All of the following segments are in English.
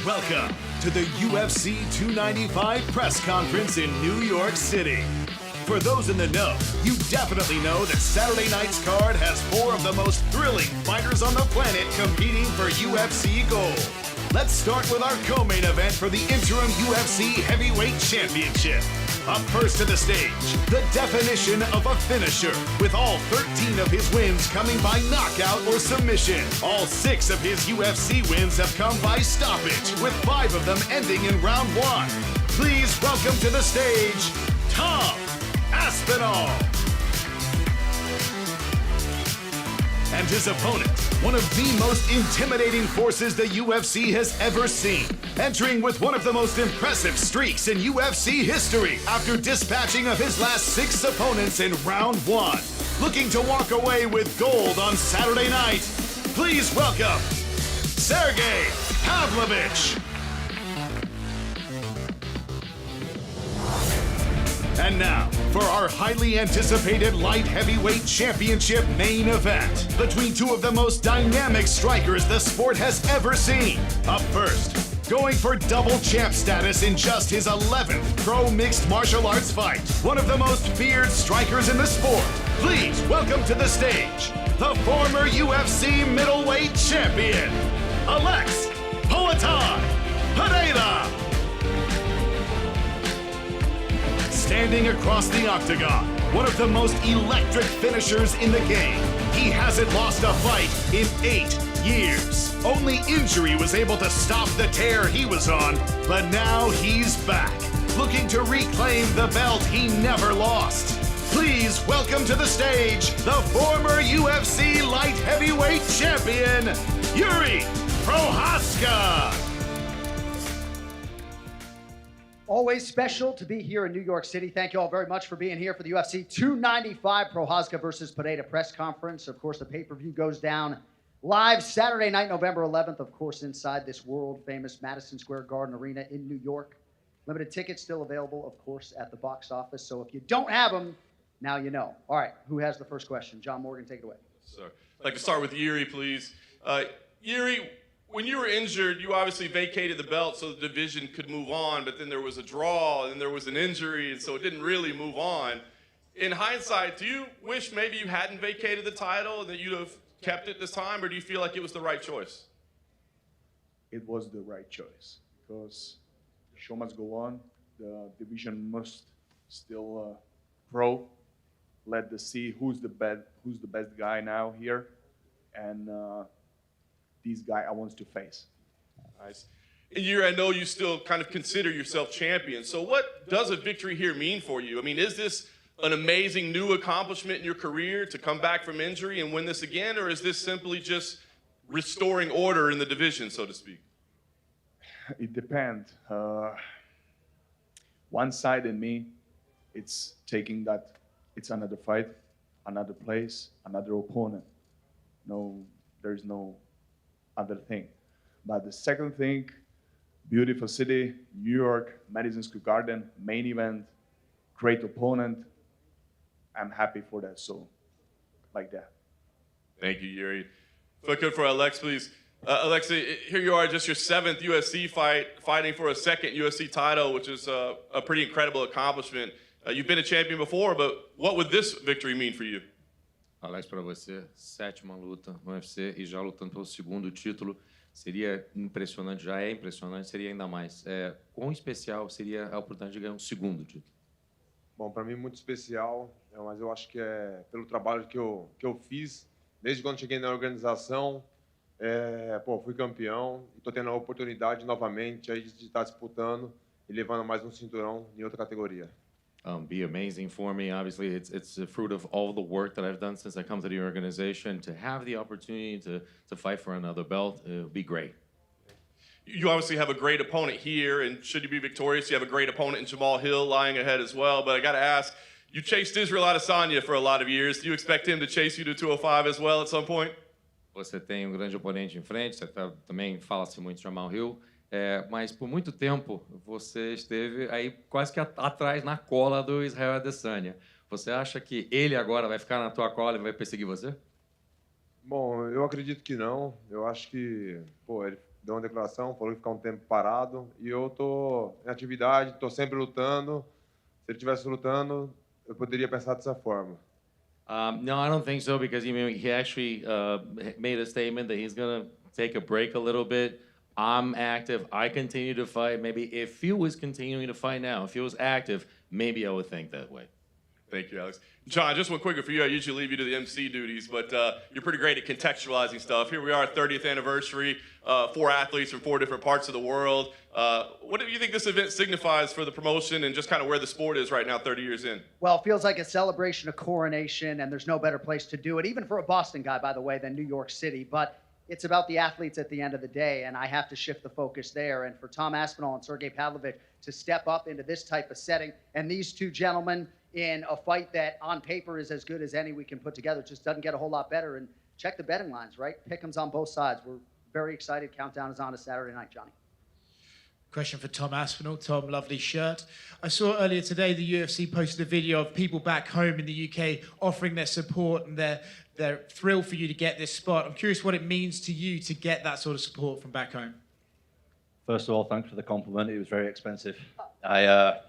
Welcome to the UFC 295 press conference in New York City. For those in the know, you definitely know that Saturday night's card has four of the most thrilling fighters on the planet competing for UFC gold. Let's start with our co-main event for the interim UFC Heavyweight Championship. Up first to the stage, the definition of a finisher, with all 13 of his wins coming by knockout or submission. All 6 of his UFC wins have come by stoppage, with 5 of them ending in round 1. Please welcome to the stage, Tom Aspinall. And his opponent, one of the most intimidating forces the UFC has ever seen, entering with one of the most impressive streaks in UFC history after dispatching of his last 6 opponents in round 1. Looking to walk away with gold on Saturday night, please welcome Sergey Pavlovich. And now, for our highly anticipated light heavyweight championship main event between 2 of the most dynamic strikers the sport has ever seen. Up first, going for double champ status in just his 11th pro mixed martial arts fight, one of the most feared strikers in the sport. Please welcome to the stage, the former UFC middleweight champion, Alex Pereira. Standing across the octagon, one of the most electric finishers in the game. He hasn't lost a fight in 8 years. Only injury was able to stop the tear he was on, but now he's back, looking to reclaim the belt he never lost. Please welcome to the stage, the former UFC light heavyweight champion, Yuri Prochazka. Always special to be here in New York City. Thank you all very much for being here for the UFC 295 Prochazka versus Pereira press conference. Of course, the pay-per-view goes down live Saturday night, November 11th, of course, inside this world-famous Madison Square Garden Arena in New York. Limited tickets still available, of course, at the box office. So if you don't have them, now you know. All right, who has the first question? John Morgan, take it away. Sir, I'd like to start with Yuri, please. Yuri, when you were injured, you obviously vacated the belt so the division could move on, but then there was a draw, and there was an injury, and so it didn't really move on. In hindsight, do you wish maybe you hadn't vacated the title and that you'd have kept it this time, or do you feel like it was the right choice? It was the right choice, because the show must go on. The division must still grow. Let us see who's the best guy now here, and this guy I want to face. Nice. And Yuri, I know you still kind of consider yourself champion. So what does a victory here mean for you? I mean, is this an amazing new accomplishment in your career to come back from injury and win this again, or is this simply just restoring order in the division, so to speak? It depends. One side in me, it's taking that it's another fight, another place, another opponent. No, there's no other thing. But the second thing, beautiful city, New York, Madison Square Garden, main event, great opponent. I'm happy for that, so like that. Thank you, Yuri. If I could for Alex, please. Alexa, here you are, just your 7th UFC fight, fighting for a 2nd UFC title, which is a pretty incredible accomplishment. You've been a champion before, but what would this victory mean for you? Alex, para você, 7ª luta no UFC e já lutando pelo 2º título. Seria impressionante, já é impressionante, seria ainda mais. Quão especial seria a oportunidade de ganhar um 2º título? Bom, para mim muito especial, mas eu acho que é pelo trabalho que eu fiz desde quando cheguei na organização. Fui campeão e estou tendo a oportunidade novamente aí de estar disputando e levando mais um cinturão em outra categoria. Be amazing for me. Obviously, it's the fruit of all the work that I've done since I come to the organization. To have the opportunity to fight for another belt, it would be great. You obviously have a great opponent here, and should you be victorious, you have a great opponent in Jamal Hill lying ahead as well. But I got to ask, you chased Israel Adesanya for a lot of years. Do you expect him to chase you to 205 as well at some point? Você tem grande oponente em frente, também fala-se muito de Jamal Hill. Mas por muito tempo você esteve aí quase que atrás na cola do Israel Adesanya. Você acha que ele agora vai ficar na tua cola e vai perseguir você? Bom, eu acredito que não. Eu acho que, ele deu uma declaração, falou que ficar um tempo parado. E eu tô em atividade, tô sempre lutando. Se ele estivesse lutando, eu poderia pensar dessa forma. No, I don't think so because he actually made a statement that he's gonna take a break a little bit. I'm active. I continue to fight. Maybe if he was continuing to fight now, if he was active, maybe I would think that way. Thank you, Alex. John, just one quicker for you. I usually leave you to the MC duties, but you're pretty great at contextualizing stuff. Here we are, 30th anniversary, 4 athletes from 4 different parts of the world. What do you think this event signifies for the promotion and just kind of where the sport is right now, 30 years in? Well, it feels like a celebration of coronation, and there's no better place to do it, even for a Boston guy, by the way, than New York City. But it's about the athletes at the end of the day, and I have to shift the focus there. And for Tom Aspinall and Sergey Pavlovich to step up into this type of setting, and these two gentlemen in a fight that on paper is as good as any we can put together, it just doesn't get a whole lot better. And check the betting lines, right? Pick'ems on both sides. We're very excited. Countdown is on to Saturday night, Johnny. Question for Tom Aspinall. Tom, lovely shirt. I saw earlier today the UFC posted a video of people back home in the UK offering their support and their thrill for you to get this spot. I'm curious what it means to you to get that sort of support from back home. First of all, thanks for the compliment. It was very expensive. I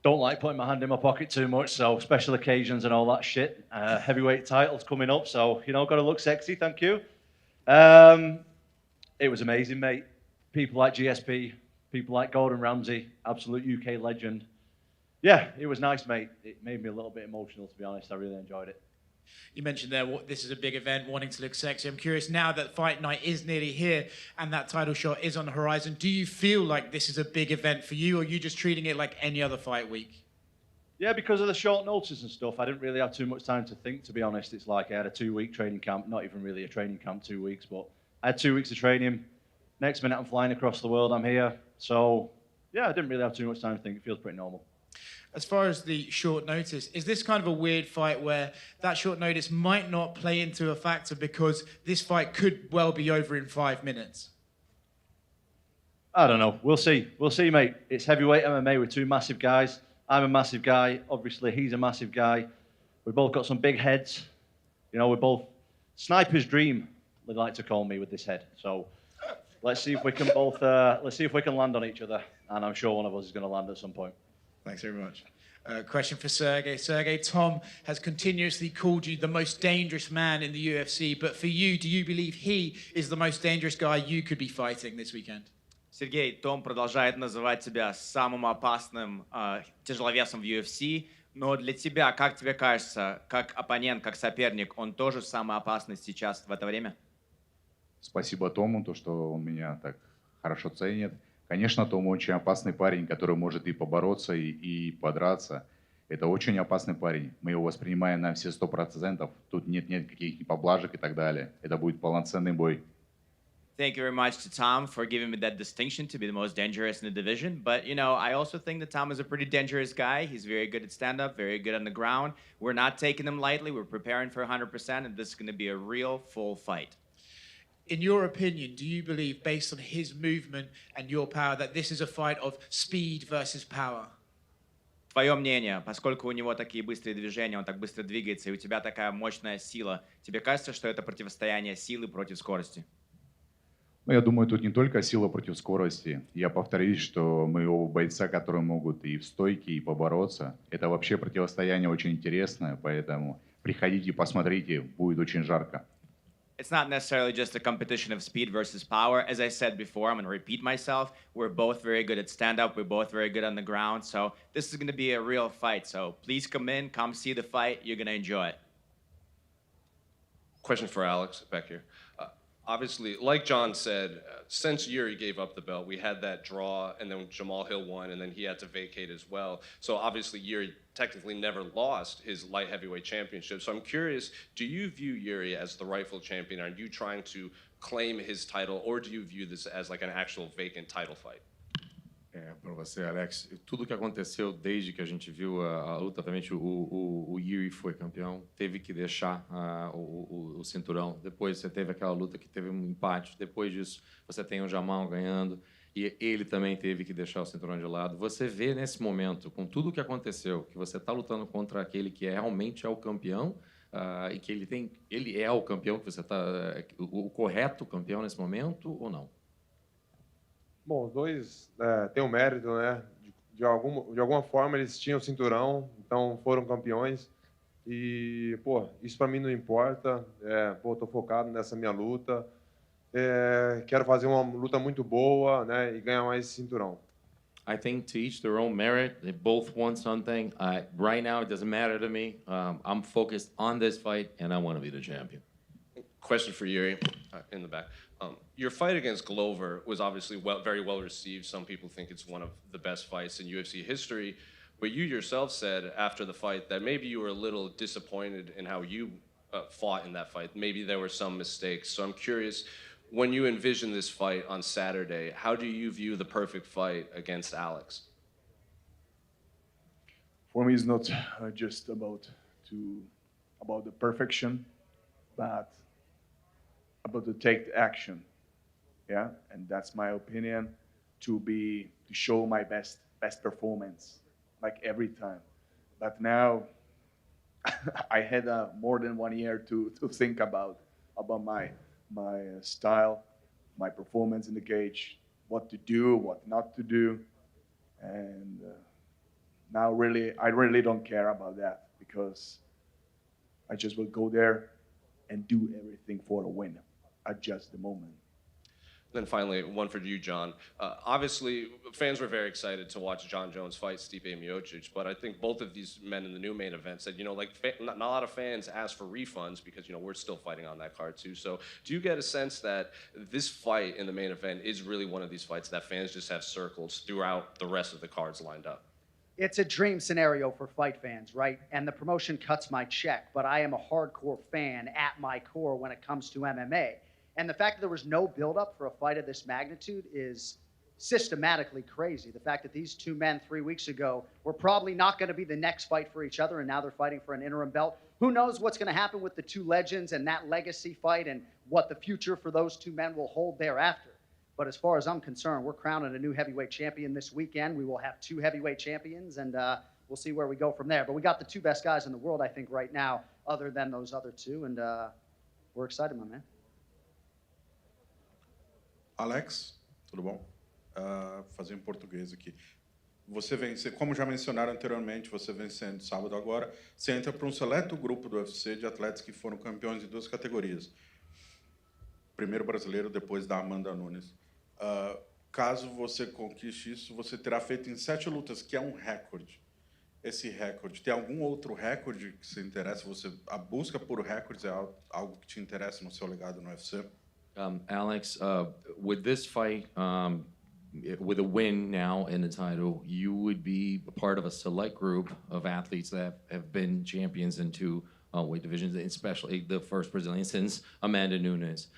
don't like putting my hand in my pocket too much, so special occasions and all that shit. Heavyweight titles coming up, so, got to look sexy, thank you. It was amazing, mate. People like GSP, people like Gordon Ramsay, absolute UK legend. Yeah, it was nice, mate. It made me a little bit emotional, to be honest. I really enjoyed it. You mentioned there this is a big event, wanting to look sexy. I'm curious, now that fight night is nearly here and that title shot is on the horizon, do you feel like this is a big event for you, or are you just treating it like any other fight week? Yeah, because of the short notice and stuff, I didn't really have too much time to think, to be honest. It's like I had a 2-week training camp, not even really a training camp, 2 weeks, but I had 2 weeks of training. Next minute, I'm flying across the world, I'm here. So, yeah, I didn't really have too much time to think. It feels pretty normal. As far as the short notice, is this kind of a weird fight where that short notice might not play into a factor because this fight could well be over in 5 minutes? I don't know. We'll see. We'll see, mate. It's heavyweight MMA with 2 massive guys. I'm a massive guy. Obviously, he's a massive guy. We've both got some big heads. We're both sniper's dream, they like to call me with this head. So let's see if we can both, let's see if we can land on each other. And I'm sure one of us is going to land at some point. Thanks very much. Question for Sergey. Sergey, Tom has continuously called you the most dangerous man in the UFC, but for you, do you believe he is the most dangerous guy you could be fighting this weekend? Сергей, Том продолжает называть тебя самым опасным тяжеловесом в UFC, но для тебя, как тебе кажется, как оппонент, как соперник, он тоже самый опасный сейчас в это время? Спасибо Тому, что он меня так хорошо ценит. Конечно, Том очень опасный парень, который может и побороться, и подраться. Это очень опасный парень. Мы его воспринимаем на все 100%. Тут нет каких-то поблажек и так далее. Это будет полноценный бой. Thank you very much to Tom for giving me that distinction to be the most dangerous in the division. But, I also think that Tom is a pretty dangerous guy. He's very good at stand-up, very good on the ground. We're not taking him lightly. We're preparing for 100%, and this is going to be a real full fight. In your opinion, do you believe, based on his movement and your power, that this is a fight of speed versus power? Твое мнение, поскольку у него такие быстрые движения, он так быстро двигается, и у тебя такая мощная сила, тебе кажется, что это противостояние силы против скорости? Я думаю, тут не только сила против скорости. Я повторюсь, что мы оба бойца, которые могут и в стойке, и побороться. Это вообще противостояние очень интересное, поэтому приходите, посмотрите, будет очень жарко. It's not necessarily just a competition of speed versus power. As I said before, I'm going to repeat myself. We're both very good at stand-up. We're both very good on the ground. So this is going to be a real fight. So please come in, come see the fight. You're going to enjoy it. Question for Alex back here. Obviously, like John said, since Yuri gave up the belt, we had that draw, and then Jamal Hill won, and then he had to vacate as well. So obviously, Yuri technically never lost his light heavyweight championship. So I'm curious, do you view Yuri as the rightful champion? Are you trying to claim his title, or do you view this as like an actual vacant title fight? Para você, Alex, tudo que aconteceu desde que a gente viu a luta, obviamente o Yuri foi campeão, teve que deixar o cinturão. Depois você teve aquela luta que teve um empate. Depois disso, você tem o Jamal ganhando e ele também teve que deixar o cinturão de lado. Você vê nesse momento, com tudo que aconteceu, que você está lutando contra aquele que realmente é o campeão e que ele é o campeão, que você está o correto campeão nesse momento ou não? Bom, os dois têm um mérito, né? De alguma forma eles tinham o cinturão, então foram campeões. E, pô, isso para mim não importa. Pô, tô focado nessa minha luta. Quero fazer uma luta muito boa, né? E ganhar mais esse cinturão. I think to each their own merit. They both won something. Right now, it doesn't matter to me. I'm focused on this fight, and I want to be the champion. Question for Yuri, in the back. Your fight against Glover was obviously very well received. Some people think it's one of the best fights in UFC history. But you yourself said after the fight that maybe you were a little disappointed in how you fought in that fight. Maybe there were some mistakes. So I'm curious, when you envision this fight on Saturday, how do you view the perfect fight against Alex? For me, it's not just about the perfection, but about to take the action. Yeah, and that's my opinion. To show my best performance, like every time. But now, I had more than 1 year to think about my style, my performance in the cage, what to do, what not to do, and now I really don't care about that because I just will go there and do everything for a win at just the moment. Then finally, one for you, John. Obviously, fans were very excited to watch John Jones fight Stipe Miocic, but I think both of these men in the new main event said, not a lot of fans asked for refunds because, we're still fighting on that card too. So do you get a sense that this fight in the main event is really one of these fights that fans just have circled throughout the rest of the cards lined up? It's a dream scenario for fight fans, right? And the promotion cuts my check, but I am a hardcore fan at my core when it comes to MMA. And the fact that there was no buildup for a fight of this magnitude is systematically crazy. The fact that these two men 3 weeks ago were probably not going to be the next fight for each other, and now they're fighting for an interim belt. Who knows what's going to happen with the two legends and that legacy fight and what the future for those two men will hold thereafter. But as far as I'm concerned, we're crowning a new heavyweight champion this weekend. We will have two heavyweight champions, and we'll see where we go from there. But we got the two best guys in the world, I think, right now, other than those other two, and we're excited, my man. Alex, tudo bom? Fazer em português aqui. Você vence, como já mencionaram anteriormente, você vencendo sábado agora, você entra para um seleto grupo do UFC de atletas que foram campeões em 2 categorias. Primeiro brasileiro, depois da Amanda Nunes. Caso você conquiste isso, você terá feito em 7 lutas, que é um recorde. Esse recorde, tem algum outro recorde que se interessa? A busca por recordes é algo que te interessa no seu legado no UFC? Alex, with this fight, with a win now in the title, you would be a part of a select group of athletes that have been champions in 2 weight divisions, especially the first Brazilian since Amanda Nunes.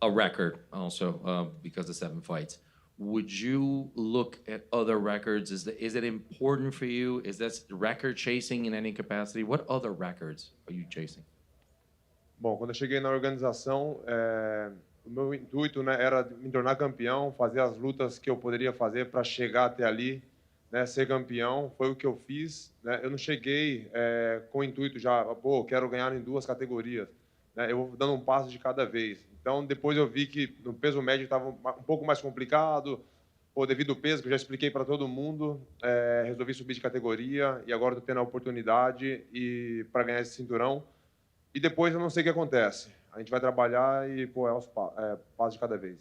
A record also because of 7 fights. Would you look at other records? Is it important for you? Is that record chasing in any capacity? What other records are you chasing? Bom, quando eu cheguei na organização, o meu intuito, né, era me tornar campeão, fazer as lutas que eu poderia fazer para chegar até ali, né, ser campeão. Foi o que eu fiz. Né? Eu não cheguei com o intuito já, quero ganhar em 2 categorias. Né? Eu vou dando um passo de cada vez. Então, depois eu vi que no peso médio estava um pouco mais complicado, devido ao peso, que eu já expliquei para todo mundo, resolvi subir de categoria e agora estou tendo a oportunidade para ganhar esse cinturão. E depois eu não sei o que acontece. A gente vai trabalhar e, passo de cada vez.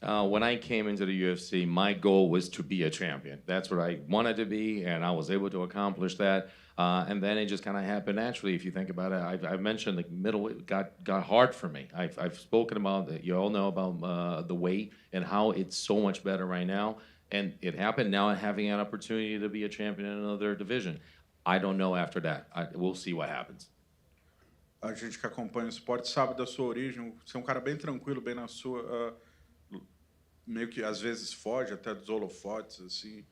When I came into the UFC, my goal was to be a champion. That's what I wanted to be, and I was able to accomplish that. And then it just kind of happened naturally. If you think about it, I've mentioned the middleweight got hard for me. I've spoken about, you all know about the weight and how it's so much better right now. And it happened now having an opportunity to be a champion in another division. I don't know after that. We'll see what happens. A gente que acompanha o esporte sabe da sua origem. Você é um cara bem tranquilo, bem na sua... meio que às vezes foge até dos holofotes, assim.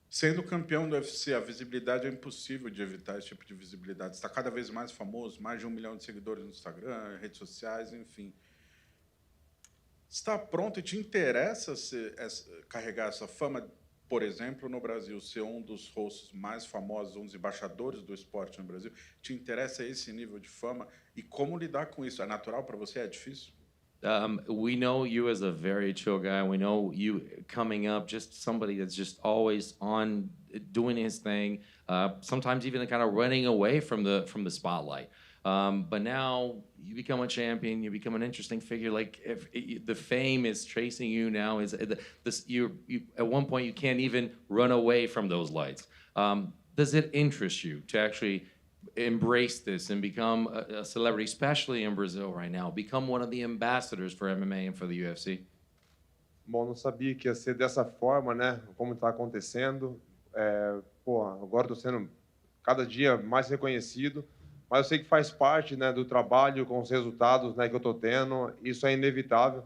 Sendo campeão do UFC, a visibilidade é impossível de evitar esse tipo de visibilidade. Está cada vez mais famoso, mais de 1 milhão de seguidores no Instagram, redes sociais, enfim. Está pronto e te interessa carregar essa fama, por exemplo, no Brasil, ser um dos rostos mais famosos, um dos embaixadores do esporte no Brasil? Te interessa esse nível de fama? E como lidar com isso? É natural para você? É difícil? We know you as a very chill guy. We know you coming up, just somebody that's just always on doing his thing. Sometimes even kind of running away from the spotlight. But now you become a champion. You become an interesting figure. Like if the fame is chasing you now, you at one point you can't even run away from those lights. Does it interest you to actually embrace this and become a celebrity, especially in Brazil right now, become one of the ambassadors for MMA and for the UFC? Bom, não sabia que ia ser dessa forma, né? Como está acontecendo. Agora estou sendo cada dia mais reconhecido, mas eu sei que faz parte, né, do trabalho com os resultados, né, que eu estou tendo. Isso é inevitável,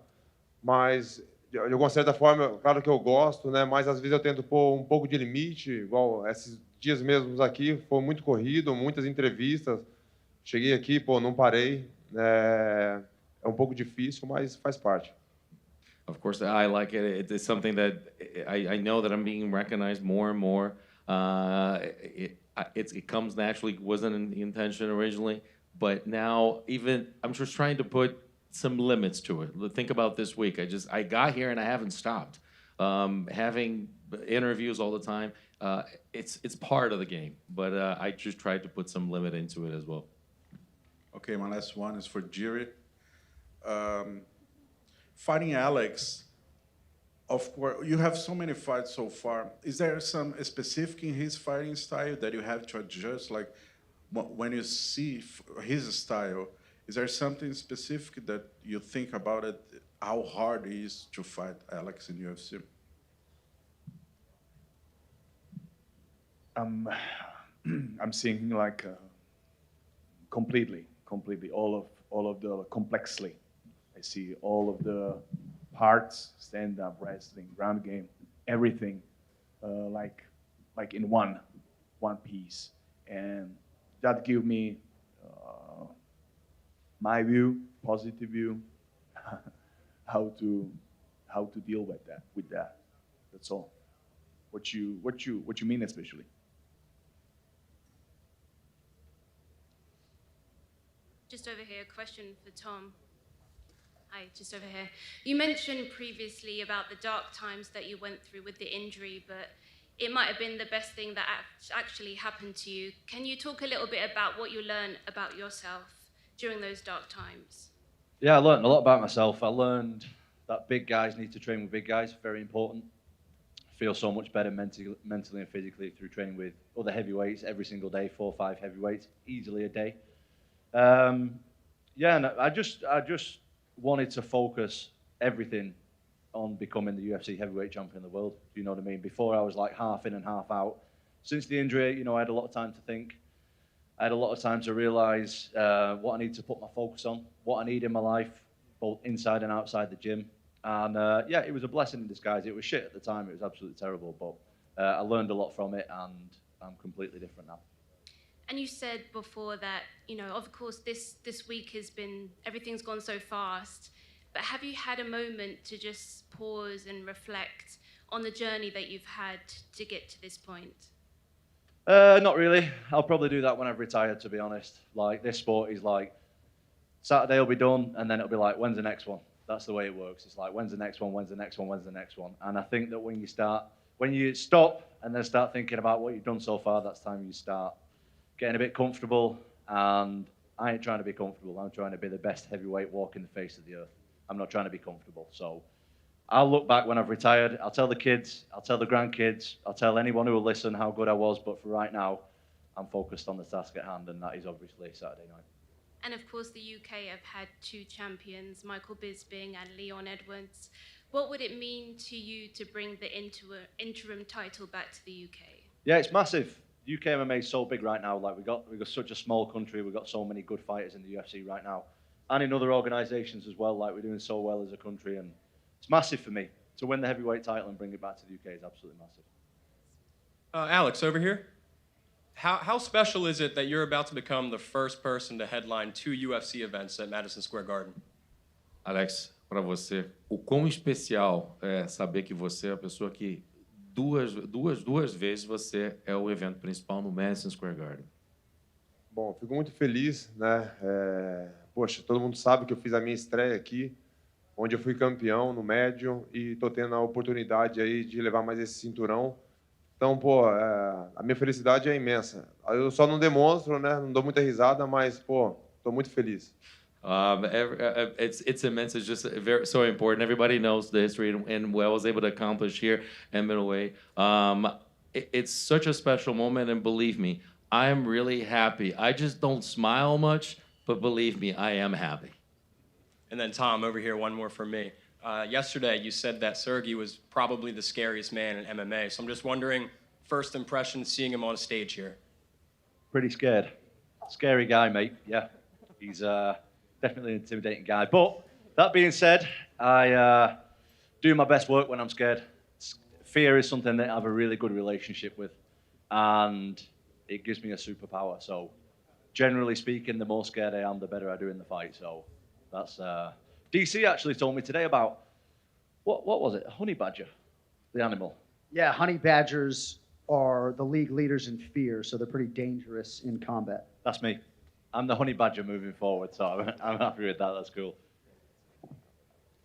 mas de alguma certa forma, claro que eu gosto, né? Mas às vezes eu tento pôr um pouco de limite, igual esses dias mesmos aqui, foi muito corrido, muitas entrevistas. Cheguei aqui, não parei. É um pouco difícil, mas faz parte. Of course, I like it. It's something that I know that I'm being recognized more and more. It comes naturally. Wasn't the intention originally, but now even I'm just trying to put some limits to it. Think about this week. I got here and I haven't stopped. Having interviews all the time. It's part of the game, but I just tried to put some limit into it as well. Okay, my last one is for Jiri. Fighting Alex, of course, you have so many fights so far. Is there some specific in his fighting style that you have to adjust? Like when you see his style, is there something specific that you think about it, how hard it is to fight Alex in UFC? I'm seeing like completely all of the complexity. I see all of the parts, stand-up, wrestling, ground game, everything like in one piece, and that give me my view, positive view, how to deal with that. That's all. What you mean especially? Just over here, a question for Tom. Hi, just over here. You mentioned previously about the dark times that you went through with the injury, but it might have been the best thing that actually happened to you. Can you talk a little bit about what you learned about yourself during those dark times? Yeah, I learned a lot about myself. I learned that big guys need to train with big guys, very important. I feel so much better mentally and physically through training with other heavyweights every single day, 4 or 5 heavyweights, easily a day. And I just wanted to focus everything on becoming the UFC heavyweight champion of the world. You know what I mean? Before I was like half in and half out. Since the injury, I had a lot of time to think. I had a lot of time to realize what I need to put my focus on, what I need in my life, both inside and outside the gym. And it was a blessing in disguise. It was shit at the time. It was absolutely terrible, but I learned a lot from it, and I'm completely different now. And you said before that, of course, this week has been, everything's gone so fast, but have you had a moment to just pause and reflect on the journey that you've had to get to this point? Not really. I'll probably do that when I've retired, to be honest. Like, this sport is like, Saturday will be done, and then it'll be like, when's the next one? That's the way it works. It's like, when's the next one, when's the next one, when's the next one? And I think that when you stop and then start thinking about what you've done so far, that's time you start getting a bit comfortable. And I ain't trying to be comfortable. I'm trying to be the best heavyweight walking the face of the earth. I'm not trying to be comfortable. So I'll look back when I've retired. I'll tell the kids, I'll tell the grandkids, I'll tell anyone who will listen how good I was. But for right now, I'm focused on the task at hand, and that is obviously Saturday night. And of course, the UK have had 2 champions, Michael Bisping and Leon Edwards. What would it mean to you to bring the interim title back to the UK? Yeah, it's massive. UK MMA is so big right now. Like we've got such a small country. We've got so many good fighters in the UFC right now, and in other organisations as well. Like we're doing so well as a country, and it's massive for me to win the heavyweight title and bring it back to the UK is absolutely massive. Alex, over here. How special is it that you're about to become the first person to headline 2 UFC events at Madison Square Garden? Alex, para você, o quão especial é saber que você é a pessoa que duas vezes você é o evento principal no Madison Square Garden? Bom, fico muito feliz, né? Poxa, todo mundo sabe que eu fiz a minha estreia aqui. onde eu fui campeão no médio e estou tendo a oportunidade aí de levar mais esse cinturão. Então, pô, a minha felicidade é imensa. Eu só não demonstro, né? Não dou muita risada, mas, pô, estou muito feliz. It's immense. It's just very so important. Everybody knows the history and what I was able to accomplish here in middleweight. It's such a special moment, and believe me, I am really happy. I just don't smile much, but believe me, I am happy. And then Tom, over here, one more from me. Yesterday, you said that Sergey was probably the scariest man in MMA. So I'm just wondering, first impression seeing him on stage here. Pretty scared. Scary guy, mate. Yeah, he's definitely an intimidating guy. But that being said, I do my best work when I'm scared. Fear is something that I have a really good relationship with, and it gives me a superpower. So, generally speaking, the more scared I am, the better I do in the fight. So, that's DC actually told me today about what was it? A honey badger, the animal. Yeah, honey badgers are the league leaders in fear, so they're pretty dangerous in combat. That's me. I'm the honey badger moving forward, so I'm happy with that. That's cool.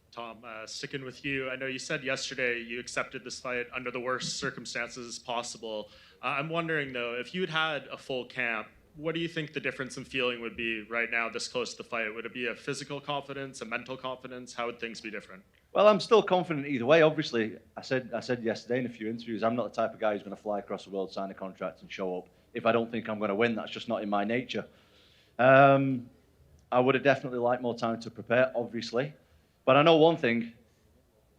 Tom, sticking with you, I know you said yesterday you accepted this fight under the worst circumstances possible. I'm wondering, though, if you had a full camp, what do you think the difference in feeling would be right now, this close to the fight? Would it be a physical confidence, a mental confidence? How would things be different? Well, I'm still confident either way. Obviously, I said yesterday in a few interviews, I'm not the type of guy who's going to fly across the world, sign a contract, and show up. If I don't think I'm going to win, that's just not in my nature. I would have definitely liked more time to prepare, obviously. But I know one thing,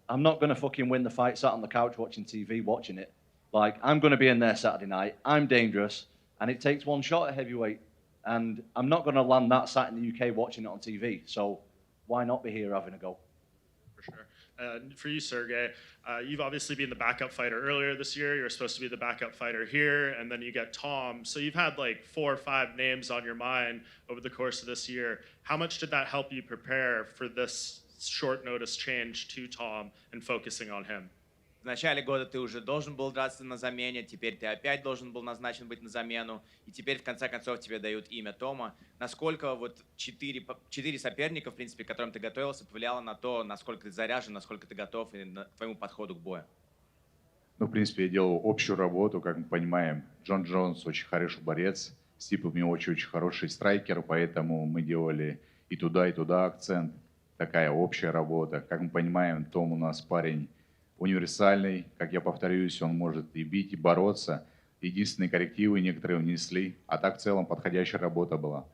I'm not going to fucking win the fight sat on the couch watching TV, watching it. Like, I'm going to be in there Saturday night, I'm dangerous, and it takes one shot at heavyweight. And I'm not going to land that sat in the UK watching it on TV. So why not be here having a go? For sure. For you, Sergey, you've obviously been the backup fighter earlier this year. You're supposed to be the backup fighter here, and then you get Tom. So you've had like 4 or 5 names on your mind over the course of this year. How much did that help you prepare for this short notice change to Tom and focusing on him? В начале года ты уже должен был драться на замене, теперь ты опять должен был назначен быть на замену, и теперь в конце концов тебе дают имя Тома. Насколько вот 4 соперника, в принципе, к которым ты готовился, повлияло на то, насколько ты заряжен, насколько ты готов и к твоему подходу к бою? Ну, в принципе, я делал общую работу, как мы понимаем. Джон Джонс очень хороший борец, Стипов очень хороший страйкер, поэтому мы делали и туда акцент. Такая общая работа. Как мы понимаем, Том у нас парень универсальный, как я повторюсь, он может и бить, и бороться. Единственные коррективы некоторые внесли, а так в целом подходящая работа была.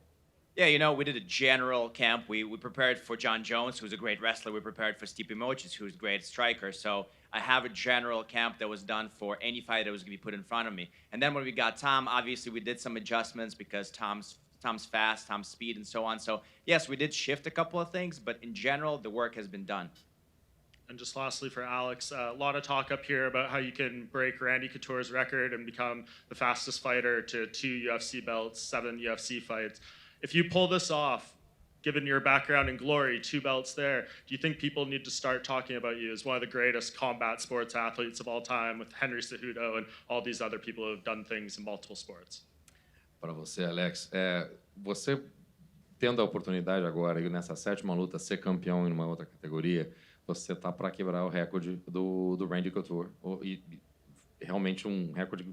Yeah, you know, we did a general camp. We prepared for John Jones, who's a great wrestler. We prepared for Stipe Miocic, who's a great striker. So I have a general camp that was done for any fight that was going to be put in front of me. And then when we got Tom, obviously we did some adjustments because Tom's fast, Tom's speed, and so on. So yes, we did shift a couple of things, but in general, the work has been done. And just lastly for Alex, a lot of talk up here about how you can break Randy Couture's record and become the fastest fighter to 2 UFC belts, 7 UFC fights. If you pull this off, given your background in glory, 2 belts there, do you think people need to start talking about you as one of the greatest combat sports athletes of all time with Henry Cejudo and all these other people who have done things in multiple sports? Para você, Alex, você tendo a oportunidade agora, nessa 7ª luta, ser campeão em uma outra categoria, você está para quebrar o recorde do Randy Couture. E realmente um recorde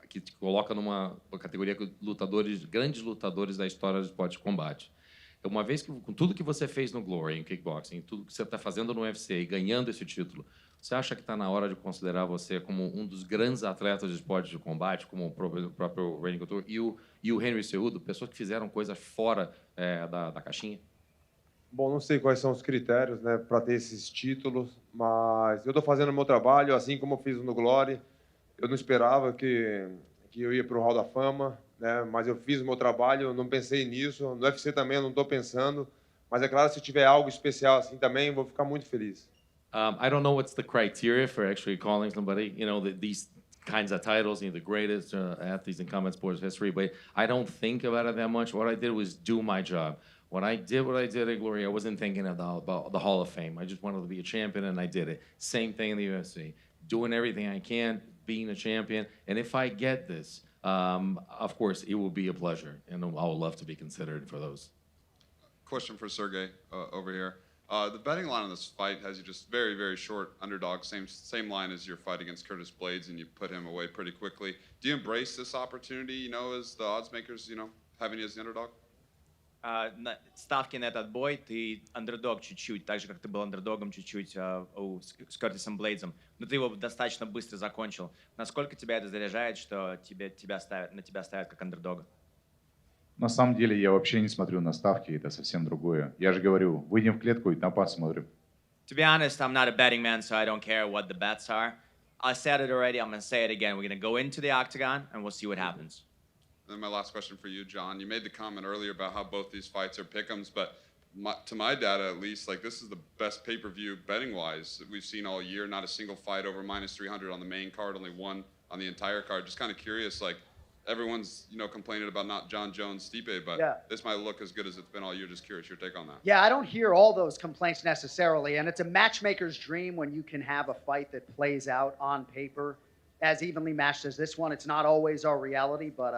que te coloca numa categoria de grandes lutadores da história do esporte de combate. Uma vez que, com tudo que você fez no Glory, em kickboxing, tudo que você está fazendo no UFC e ganhando esse título, você acha que está na hora de considerar você como um dos grandes atletas de esporte de combate, como o próprio Randy Couture e o Henry Cejudo, pessoas que fizeram coisas fora da caixinha? Bom, não sei quais são os critérios, né, para ter esses títulos, mas eu estou fazendo o meu trabalho, assim como eu fiz no Glory. Eu não esperava que eu ia para o Hall da Fama, né, mas eu fiz o meu trabalho, não pensei nisso. No UFC também eu não estou pensando, mas é claro, se tiver algo especial assim também, vou ficar muito feliz. I don't know what's the criteria for actually calling somebody, you know, these kinds of titles, you know, the greatest athletes in combat sports history, but I don't think about it that much. What I did was do my job. When I did what I did at Glory, I wasn't thinking about the Hall of Fame. I just wanted to be a champion, and I did it. Same thing in the UFC. Doing everything I can, being a champion. And if I get this, of course, it will be a pleasure, and I would love to be considered for those. Question for Sergey over here. The betting line on this fight has you just very, very short underdog. Same line as your fight against Curtis Blades, and you put him away pretty quickly. Do you embrace this opportunity, as the odds makers, having you as the underdog? Ставки на этот бой, ты андердог чуть-чуть, так же, как ты был андердогом чуть-чуть с Кертисом Блейдсом, но ты его достаточно быстро закончил. Насколько тебя это заряжает, что на тебя ставят как андердога? На самом деле я вообще не смотрю на ставки, это совсем другое. Я же говорю, выйдем в клетку и там посмотрим. To be honest, I'm not a betting man, so I don't care what the bets are. I said it already, I'm going to say it again. We're going to go into the octagon, and we'll see what happens. And then my last question for you, John. You made the comment earlier about how both these fights are pick'ems, but to my data at least, this is the best pay-per-view betting-wise that we've seen all year. Not a single fight over minus 300 on the main card, only one on the entire card. Just kind of curious, everyone's complaining about not John Jones, Stipe, but this might look as good as it's been all year. Just curious, your take on that. Yeah, I don't hear all those complaints necessarily, and it's a matchmaker's dream when you can have a fight that plays out on paper as evenly matched as this one. It's not always our reality, but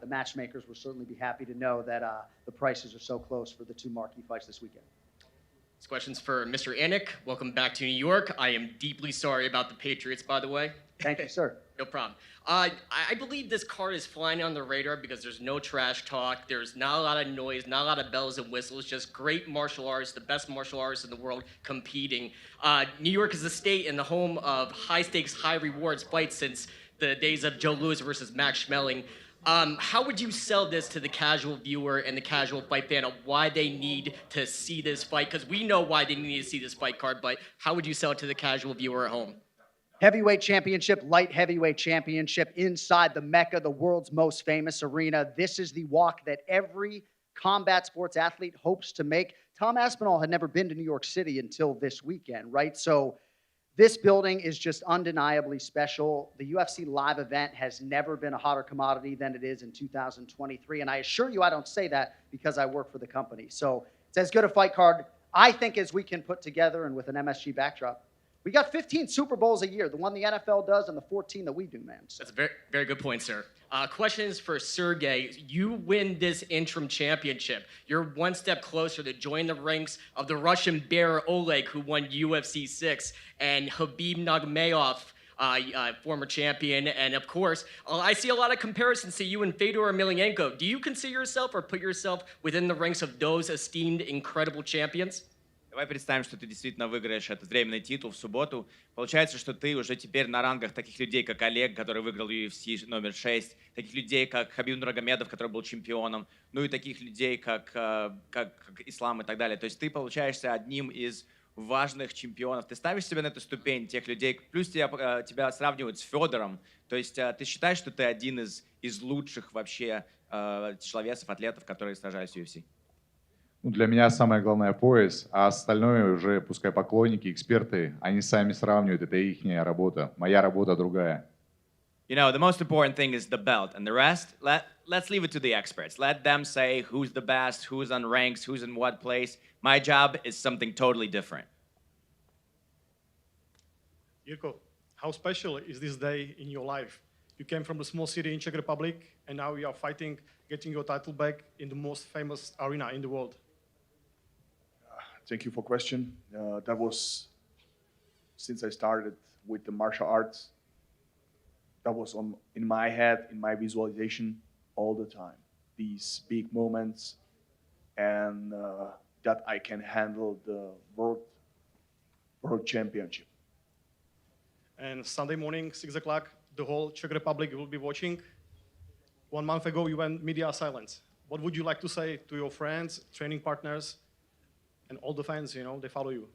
the matchmakers will certainly be happy to know that the prices are so close for the two marquee fights this weekend. This question's for Mr. Anik. Welcome back to New York. I am deeply sorry about the Patriots, by the way. Thank you, sir. No problem. I believe this card is flying on the radar because there's no trash talk. There's not a lot of noise, not a lot of bells and whistles, just great martial artists, the best martial artists in the world competing. New York is the state and the home of high-stakes, high-rewards fights since the days of Joe Louis versus Max Schmeling. How would you sell this to the casual viewer and the casual fight fan of why they need to see this fight? Because we know why they need to see this fight card, but how would you sell it to the casual viewer at home? Heavyweight championship, light heavyweight championship inside the Mecca, the world's most famous arena. This is the walk that every combat sports athlete hopes to make. Tom Aspinall had never been to New York City until this weekend, right? So this building is just undeniably special. The UFC live event has never been a hotter commodity than it is in 2023. And I assure you I don't say that because I work for the company. So it's as good a fight card, I think, as we can put together, and with an MSG backdrop. We got 15 Super Bowls a year, the one the NFL does and the 14 that we do, man. So. That's a very, very good point, sir. Question is for Sergey. You win this interim championship. You're one step closer to join the ranks of the Russian bear Oleg, who won UFC 6, and Khabib Nurmagomedov, former champion. And of course, I see a lot of comparisons to you and Fedor Emelianenko. Do you consider yourself or put yourself within the ranks of those esteemed incredible champions? Давай представим, что ты действительно выиграешь этот временный титул в субботу. Получается, что ты уже теперь на рангах таких людей, как Олег, который выиграл UFC номер 6, таких людей, как Хабиб Нурмагомедов, который был чемпионом, ну и таких людей, как Ислам и так далее. То есть ты получаешься одним из важных чемпионов. Ты ставишь себя на эту ступень тех людей, плюс тебя сравнивают с Федором. То есть ты считаешь, что ты один из лучших вообще тяжеловесов, атлетов, которые сражались в UFC? Для меня самое главное пояс, а остальное уже пускай поклонники, эксперты, они сами сравнивают, это их работа. Моя работа другая. You know, the most important thing is the belt, and the rest, let's leave it to the experts. Let them say who's the best, who's on ranks, who's in what place. My job is something totally different. Jirko, how special is this day in your life? You came from a small city in Czech Republic, and now you are fighting, getting your title back in the most famous arena in the world. Thank you for the question. That was, since I started with the martial arts, that was in my head, in my visualization all the time. These big moments, and that I can handle the world championship. And Sunday morning, 6 o'clock, the whole Czech Republic will be watching. 1 month ago, you went media silence. What would you like to say to your friends, training partners, and all the fans, they follow you?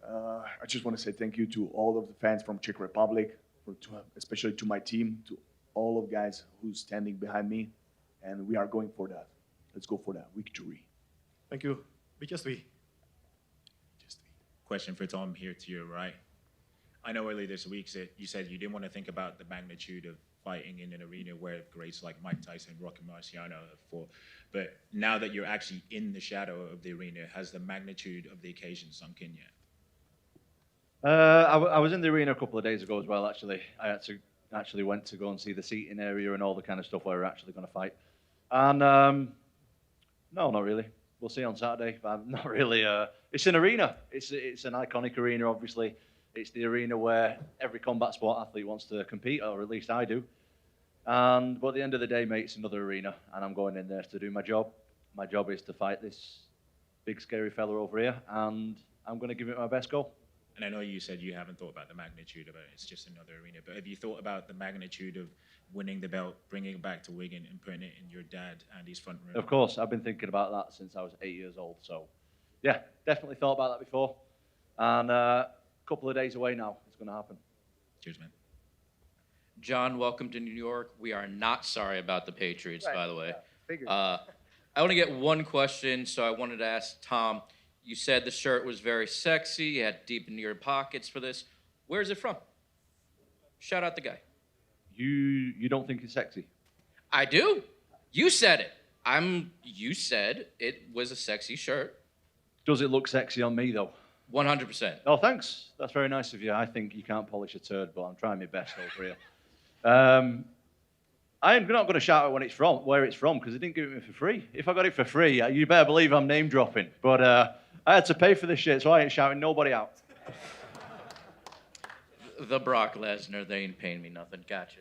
I just want to say thank you to all of the fans from Czech Republic, especially to my team, to all of guys who's standing behind me, and we are going for that. Let's go for that victory. Thank you. Vítězství. Question for Tom here to you, right? I know earlier this week you said you didn't want to think about the magnitude of fighting in an arena where greats like Mike Tyson, Rocky Marciano have fought. But now that you're actually in the shadow of the arena, has the magnitude of the occasion sunk in yet? I was in the arena a couple of days ago as well, actually. I actually went to go and see the seating area and all the kind of stuff where we're actually going to fight. And no, not really. We'll see on Saturday. But I'm not really It's an arena. It's an iconic arena, obviously. It's the arena where every combat sport athlete wants to compete, or at least I do. But at the end of the day, mate, it's another arena, and I'm going in there to do my job. My job is to fight this big, scary fella over here, and I'm going to give it my best go. And I know you said you haven't thought about the magnitude of it. It's just another arena. But have you thought about the magnitude of winning the belt, bringing it back to Wigan, and putting it in your dad Andy's front room? Of course, I've been thinking about that since I was 8 years old. So, yeah, definitely thought about that before. And a couple of days away now, it's going to happen. Cheers, man. John, welcome to New York. We are not sorry about the Patriots, by the way. Yeah, figured. I want to get one question, so I wanted to ask Tom. You said the shirt was very sexy. You had deep into your pockets for this. Where is it from? Shout out the guy. You don't think it's sexy? I do. You said it. You said it was a sexy shirt. Does it look sexy on me, though? 100%. Oh, thanks. That's very nice of you. I think you can't polish a turd, but I'm trying my best over here. I'm not going to shout out where it's from, because they didn't give it me for free. If I got it for free, you better believe I'm name dropping. But I had to pay for this shit, so I ain't shouting nobody out. The Brock Lesnar, they ain't paying me nothing. Gotcha.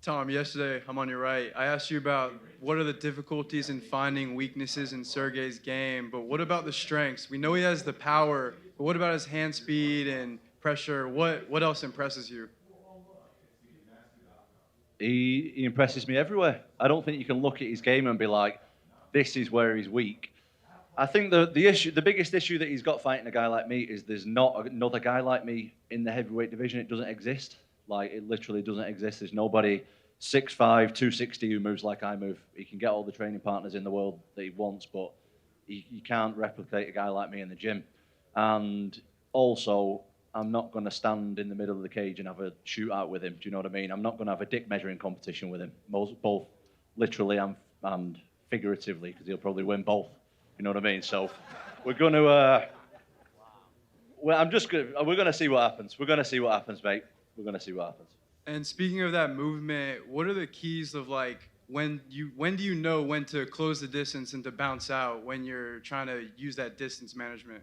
Tom, yesterday, I'm on your right. I asked you about what are the difficulties in finding weaknesses in Sergey's game, but what about the strengths? We know he has the power, but what about his hand speed and pressure? What else impresses you? He impresses me everywhere. I don't think you can look at his game and be like, this is where he's weak. I think the biggest issue that he's got fighting a guy like me is there's not another guy like me in the heavyweight division. It doesn't exist. Like, it literally doesn't exist. There's nobody 6'5", 260 who moves like I move. He can get all the training partners in the world that he wants, but you can't replicate a guy like me in the gym. And also, I'm not going to stand in the middle of the cage and have a shootout with him. Do you know what I mean? I'm not going to have a dick measuring competition with him, both literally and figuratively, because he'll probably win both. You know what I mean? So we're going to. We're going to see what happens. We're going to see what happens, mate. We're going to see what happens. And speaking of that movement, what are the keys of when do you know when to close the distance and to bounce out when you're trying to use that distance management?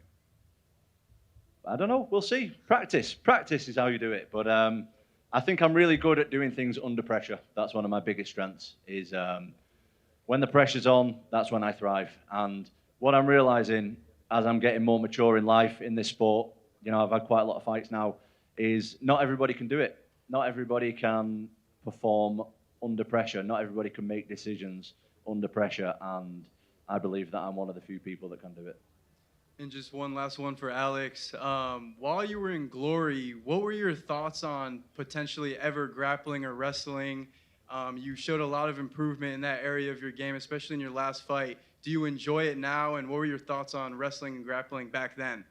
I don't know. We'll see. Practice is how you do it. But I think I'm really good at doing things under pressure. That's one of my biggest strengths. Is when the pressure's on, that's when I thrive. And what I'm realizing as I'm getting more mature in life in this sport, I've had quite a lot of fights now, is not everybody can do it. Not everybody can perform under pressure. Not everybody can make decisions under pressure. And I believe that I'm one of the few people that can do it. And just one last one for Alex. While you were in Glory, what were your thoughts on potentially ever grappling or wrestling? You showed a lot of improvement in that area of your game, especially in your last fight. Do you enjoy it now? And what were your thoughts on wrestling and grappling back then?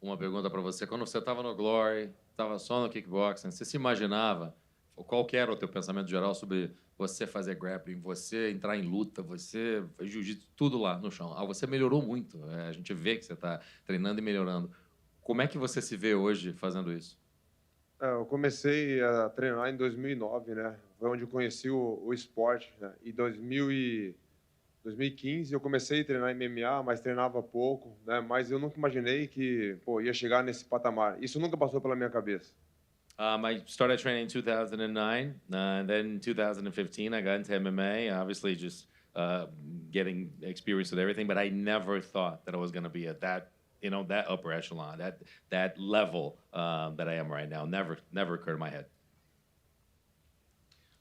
Uma pergunta para você. Quando você estava no Glory, estava só no kickboxing, você se imaginava, qual que era o teu pensamento geral sobre você fazer grappling, você entrar em luta, você fez jiu-jitsu, tudo lá no chão? Você melhorou muito. A gente vê que você está treinando e melhorando. Como é que você se vê hoje fazendo isso? Eu comecei a treinar em 2009, né? Foi onde eu conheci o esporte, né? Em 2015 eu comecei a treinar MMA, mas treinava pouco, né? Mas eu nunca imaginei que, ia chegar nesse patamar. Isso nunca passou pela minha cabeça. I started training in 2009, and then in 2015 I got into MMA, obviously just getting experience with everything, but I never thought that I was going to be at that upper echelon, that level that I am right now. Never occurred in my head.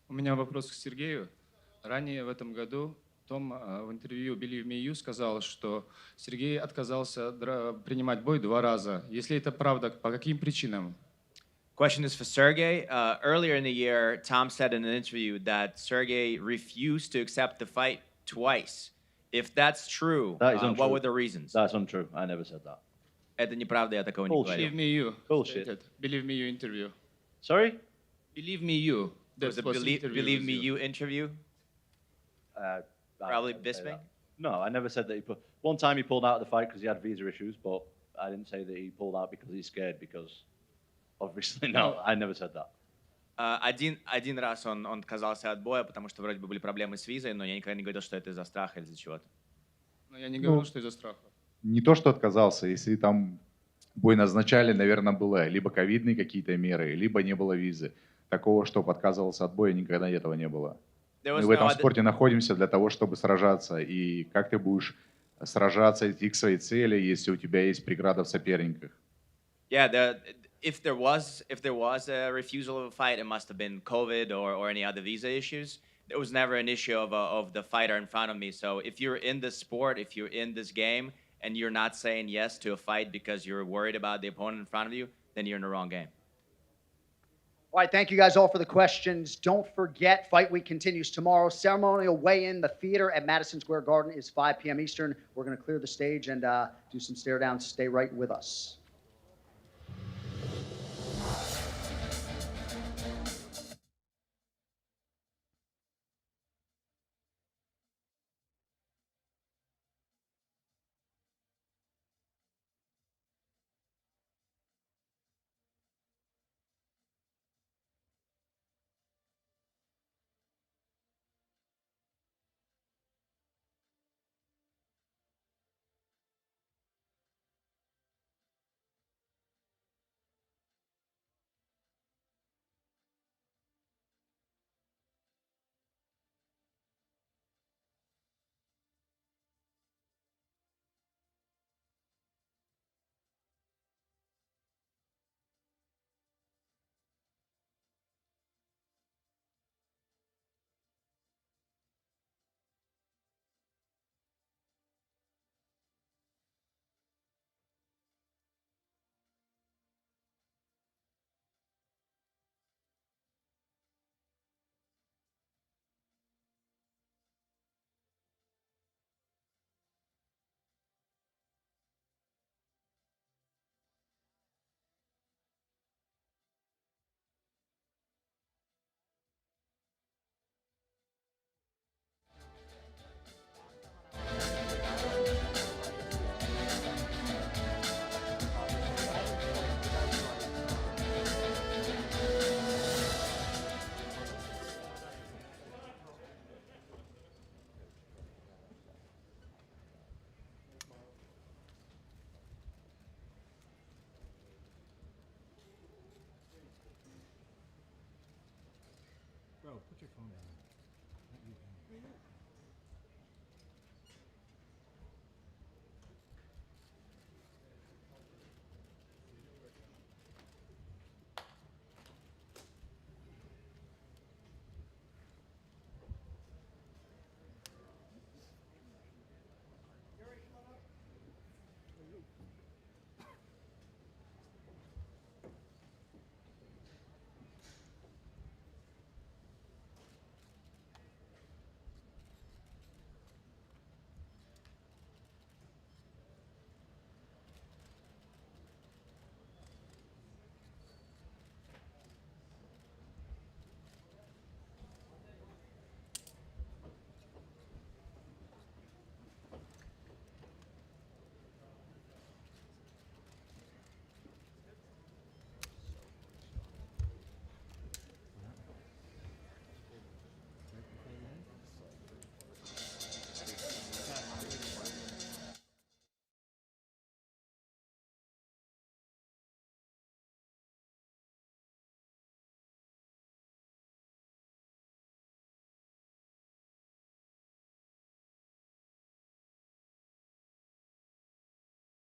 У меня вопрос к Сергею. Ранее в этом году Том в интервью Believe Me You сказал, что Сергей отказался принимать бой 2 раза. Если это правда, по каким причинам? Question is for Sergey. Earlier in the year, Tom said in an interview that Sergey refused to accept the fight twice. If that's true, what were the reasons? That's untrue. I never said that. Это неправда, я такого не говорил. Believe Me You. Bullshit. Believe Me You interview. Sorry? Believe Me You. Was it Believe Me You interview? Probably Bisping? No, I never said that he one time he pulled out of the fight because he had visa issues, but I didn't say that he pulled out because he's scared, because obviously, no, I never said that. Один раз он отказался от боя, потому что вроде бы были проблемы с визой, но я никогда не говорил, что это из-за страха или из-за чего-то. Но я не Ну, говорил, что из-за страха. Не то, что отказался, если там бой назначали, наверное, было либо ковидные какие-то меры, либо не было визы. Такого, чтобы отказывался от боя, никогда этого не было. There Мы was в этом no other. спорте находимся для того, чтобы сражаться. И как ты будешь сражаться, идти к своей цели, если у тебя есть преграда в соперниках? Yeah, if there was a refusal of a fight, it must have been COVID or any other visa issues. There was never an issue of the fighter in front of me. So if you're in this sport, if you're in this game, and you're not saying yes to a fight because you're worried about the opponent in front of you, then you're in the wrong game. All right, thank you guys all for the questions. Don't forget, Fight Week continues tomorrow. Ceremonial weigh-in, the theater at Madison Square Garden is 5 p.m. Eastern. We're going to clear the stage and do some stare downs. Stay right with us. Bro, put your phone down.